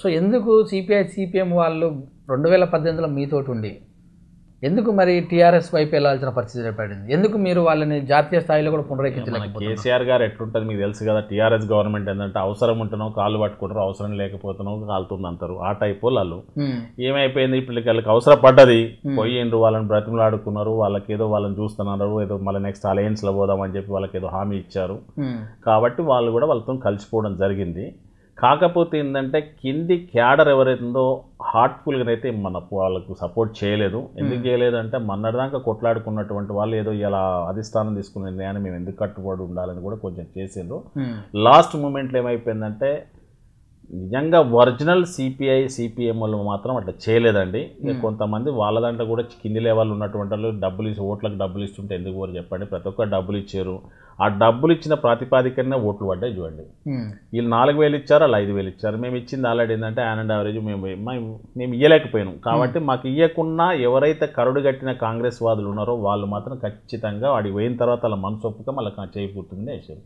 So ఎందుకు CPI CPM వాళ్ళు 2018లో మీతోటి ఉండి ఎందుకు మరి టీఆర్ఎస్ వైపు వెళ్ళాల్సిన పరిస్థితి ఏర్పడింది? ఎందుకు మీరు వాళ్ళని జాతీయ స్థాయిలో కూడా పునరేకించలేకపోతున్నారు? కేసీఆర్ గారు ఎట్లుంటుంది మీకు తెలుసు కదా, టీఆర్ఎస్ గవర్నమెంట్ ఏంటంటే అవసరం ఉంటున్నావు కాళ్ళు పట్టుకుంటారు, అవసరం లేకపోతున్నావు కాలుతుంది అంటారు. ఆ టైప్ వాళ్ళు ఏమైపోయింది, ఇప్పుడు వాళ్ళకి అవసరం పడ్డది, పోయిండ్రు, వాళ్ళని బ్రతిమలాడుకున్నారు, వాళ్ళకి ఏదో వాళ్ళని చూస్తున్నారు, ఏదో మళ్ళీ నెక్స్ట్ అలయన్స్లో పోదామని చెప్పి వాళ్ళకి ఏదో హామీ ఇచ్చారు. కాబట్టి వాళ్ళు కూడా వాళ్ళతో కలిసిపోవడం జరిగింది. కాకపోతే ఏంటంటే కింది క్యాడర్ ఎవరైతుందో హార్ట్ఫుల్గా అయితే మన వాళ్ళకు సపోర్ట్ చేయలేదు. ఎందుకు చేయలేదు అంటే మొన్నటిదాకా కొట్లాడుకున్నటువంటి వాళ్ళు ఏదో ఇలా అధిష్టానం తీసుకునే నిర్ణయాన్ని మేము ఎందుకు కట్టుబడి ఉండాలని కూడా కొంచెం చేసిండ్రు. లాస్ట్ మూమెంట్లో ఏమైపోయిందంటే నిజంగా ఒరిజినల్ సిపిఐ సిపిఎం వాళ్ళు మాత్రం అట్లా చేయలేదండి. కొంతమంది వాళ్ళ దాంట్లో కూడా కింది లెవెల్ ఉన్నటువంటి వాళ్ళు డబ్బులు ఇచ్చి ఓట్లకు డబ్బులు ఇస్తుంటే ఎందుకు కూడా చెప్పండి, ప్రతి ఒక్కరు డబ్బులు ఇచ్చారు. ఆ డబ్బులు ఇచ్చిన ప్రాతిపాదికనే ఓట్లు పడ్డాయి చూడండి. వీళ్ళు 4,000 ఇచ్చారు, వాళ్ళు 5,000 ఇచ్చారు. మేము ఇచ్చింది ఆల్రెడీ ఏంటంటే యాన్ అండ్ యావరేజ్ మేము ఇవ్వలేకపోయాం. కాబట్టి మాకు ఇవ్వకున్నా ఎవరైతే కరుడు కట్టిన కాంగ్రెస్ వాదులు ఉన్నారో వాళ్ళు మాత్రం ఖచ్చితంగా వాడికి పోయిన తర్వాత వాళ్ళ మనసొప్పుగా మళ్ళీ చేయి పూర్తుందని వేసారు.